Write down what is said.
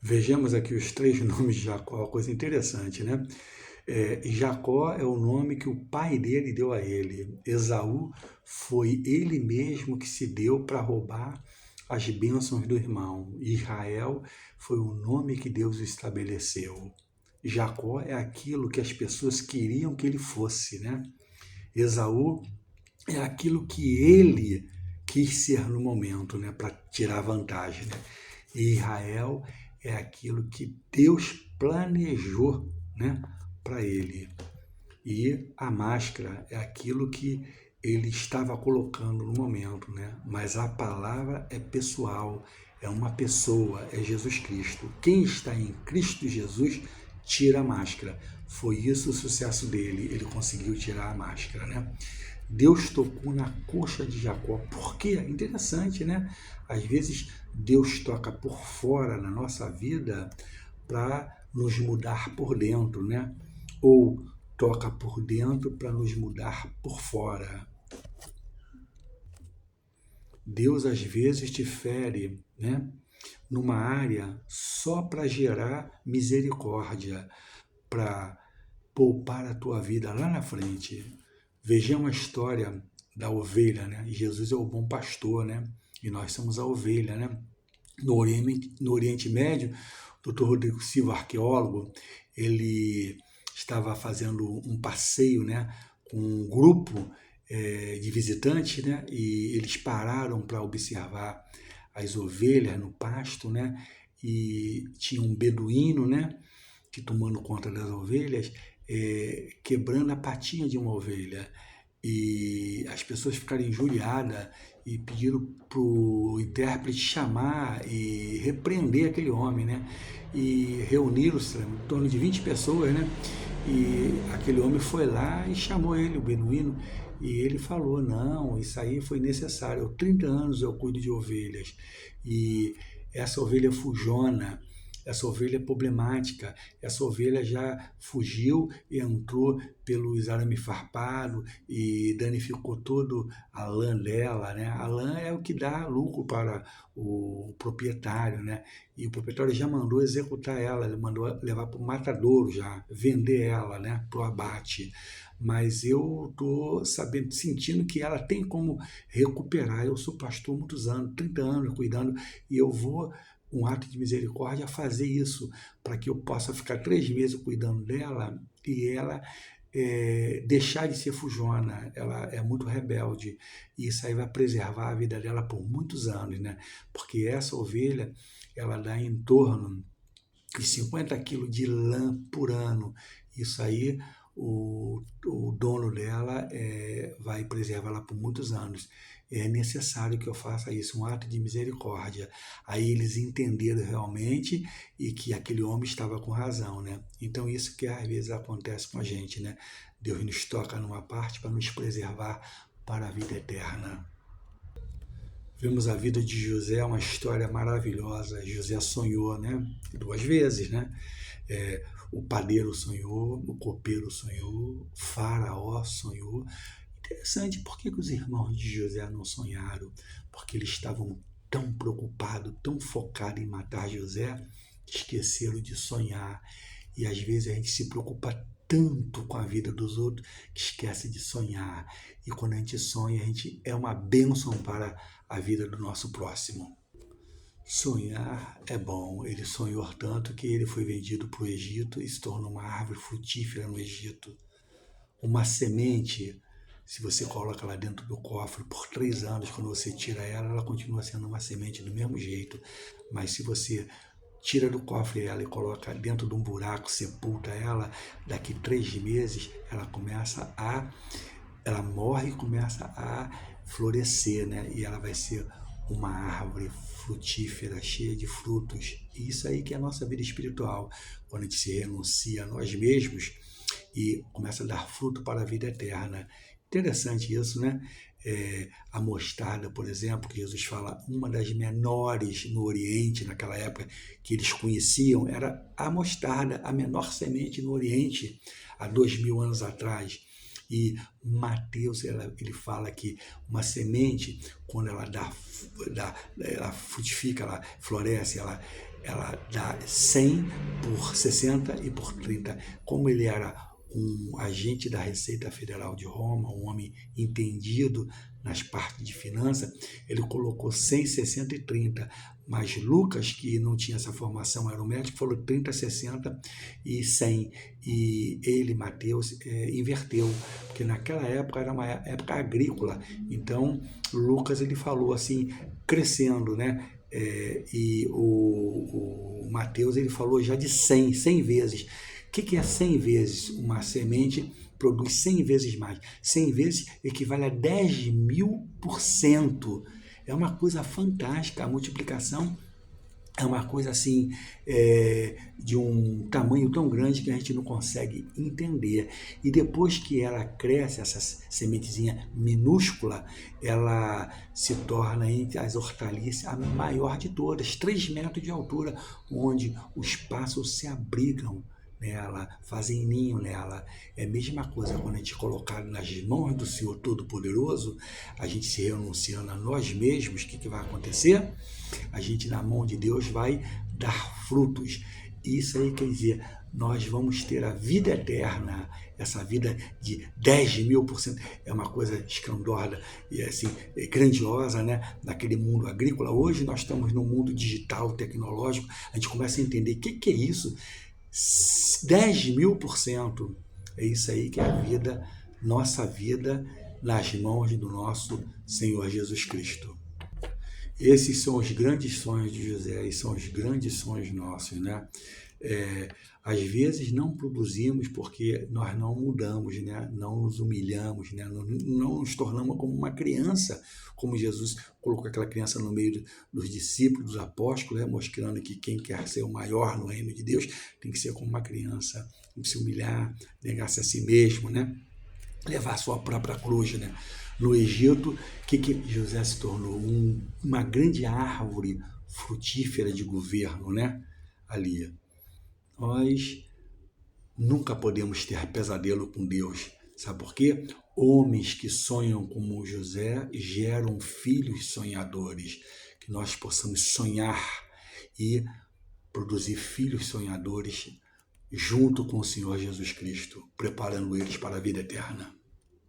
Vejamos aqui os três nomes de Jacó, coisa interessante, né? Jacó é o nome que o pai dele deu a ele. Esaú foi ele mesmo que se deu para roubar as bênçãos do irmão. Israel foi o nome que Deus estabeleceu. Jacó é aquilo que as pessoas queriam que ele fosse, né? Esaú é aquilo que ele quis ser no momento, né, para tirar vantagem, né? E Israel é aquilo que Deus planejou, né, para ele. E a máscara é aquilo que ele estava colocando no momento, né? Mas a palavra é pessoal, é uma pessoa, é Jesus Cristo. Quem está em Cristo Jesus tira a máscara. Foi isso o sucesso dele, ele conseguiu tirar a máscara, né? Deus tocou na coxa de Jacó. Por quê? Interessante, né? Às vezes Deus toca por fora na nossa vida para nos mudar por dentro, né? Ou toca por dentro para nos mudar por fora. Deus às vezes te fere, né? Numa área só para gerar misericórdia, para poupar a tua vida lá na frente. Vejamos a história da ovelha, né? Jesus é o bom pastor, né? E nós somos a ovelha, né? No Oriente Médio, o Dr. Rodrigo Silva, arqueólogo, ele estava fazendo um passeio, né, com um grupo de visitantes, né, e eles pararam para observar as ovelhas no pasto, né, e tinha um beduíno, né, que tomando conta das ovelhas, quebrando a patinha de uma ovelha. E as pessoas ficaram injuriadas e pediram para o intérprete chamar e repreender aquele homem, né? E reuniram-se em torno de 20 pessoas, né? E aquele homem foi lá e chamou ele, o beduíno, e ele falou: Não, isso aí foi necessário. Há 30 anos eu cuido de ovelhas e essa ovelha fujona, essa ovelha problemática, essa ovelha já fugiu e entrou pelos arame farpado e danificou todo a lã dela, né? A lã é o que dá lucro para o proprietário, né? E o proprietário já mandou executar ela, ele mandou levar para o matadouro já, vender ela, né? Para o abate. Mas eu tô sabendo, sentindo que ela tem como recuperar. Eu sou pastor há muitos anos, 30 anos cuidando, e eu vou um ato de misericórdia fazer isso para que eu possa ficar 3 meses cuidando dela e ela deixar de ser fujona. Ela é muito rebelde e isso aí vai preservar a vida dela por muitos anos, né? Porque essa ovelha ela dá em torno de 50 quilos de lã por ano. Isso aí o dono dela vai preservá-la por muitos anos. É necessário que eu faça isso, um ato de misericórdia. Aí eles entenderam realmente e que aquele homem estava com razão, né? Então isso que às vezes acontece com a gente, né? Deus nos toca numa parte para nos preservar para a vida eterna. Vemos a vida de José, uma história maravilhosa. José sonhou, né? 2 vezes, né? O padeiro sonhou, o copeiro sonhou, o faraó sonhou. Interessante, por que os irmãos de José não sonharam? Porque eles estavam tão preocupados, tão focados em matar José, que esqueceram de sonhar. E às vezes a gente se preocupa tanto com a vida dos outros que esquece de sonhar. E quando a gente sonha, a gente é uma bênção para a vida do nosso próximo. Sonhar é bom. Ele sonhou tanto que ele foi vendido para o Egito e se tornou uma árvore frutífera no Egito. Uma semente, se você coloca ela dentro do cofre por 3 anos, quando você tira ela, ela continua sendo uma semente do mesmo jeito. Mas se você tira do cofre ela e coloca dentro de um buraco, sepulta ela, daqui 3 meses ela morre e começa a florescer, né? E ela vai ser uma árvore frutífera, cheia de frutos. E isso aí que é a nossa vida espiritual, quando a gente se renuncia a nós mesmos e começa a dar fruto para a vida eterna. Interessante isso, né? A mostarda, por exemplo, que Jesus fala, uma das menores no Oriente, naquela época que eles conheciam, era a mostarda, a menor semente no Oriente, há 2000 anos atrás. E Mateus, ele fala que uma semente, quando ela ela frutifica, ela floresce, ela dá 100 por 60 e por 30. Como ele era um agente da Receita Federal de Roma, um homem entendido nas partes de finanças, ele colocou 100, 60 e 30. Mas Lucas, que não tinha essa formação, era um médico, falou 30, 60 e 100. E ele, Mateus, inverteu, porque naquela época era uma época agrícola. Então, Lucas, ele falou assim, crescendo, né? E o Mateus, ele falou já de 100 vezes. O que é 100 vezes? Uma semente produz 100 vezes mais. 100 vezes equivale a 10.000%. É uma coisa fantástica. A multiplicação é uma coisa assim, de um tamanho tão grande que a gente não consegue entender. E depois que ela cresce, essa sementezinha minúscula, ela se torna entre as hortaliças a maior de todas, 3 metros de altura, onde os pássaros se abrigam nela, fazem ninho nela. É a mesma coisa quando a gente colocar nas mãos do Senhor Todo-Poderoso, a gente se renunciando a nós mesmos, o que vai acontecer? A gente na mão de Deus vai dar frutos. Isso aí quer dizer, nós vamos ter a vida eterna, essa vida de 10.000%, é uma coisa escandorda e assim, grandiosa, né? Naquele mundo agrícola. Hoje nós estamos no mundo digital, tecnológico, a gente começa a entender o que é isso. 10.000%. É isso aí que é a vida, nossa vida, nas mãos do nosso Senhor Jesus Cristo. Esses são os grandes sonhos de José e são os grandes sonhos nossos, né? Às vezes não produzimos porque nós não mudamos, né? Não nos humilhamos, né? Não nos tornamos como uma criança, como Jesus colocou aquela criança no meio dos discípulos, dos apóstolos, né? Mostrando que quem quer ser o maior no reino de Deus tem que ser como uma criança, tem que se humilhar, negar-se a si mesmo, né? Levar a sua própria cruz, né? No Egito, o que José se tornou? Uma grande árvore frutífera de governo, né? Ali. Nós nunca podemos ter pesadelo com Deus. Sabe por quê? Homens que sonham como José geram filhos sonhadores. Que nós possamos sonhar e produzir filhos sonhadores junto com o Senhor Jesus Cristo, preparando eles para a vida eterna.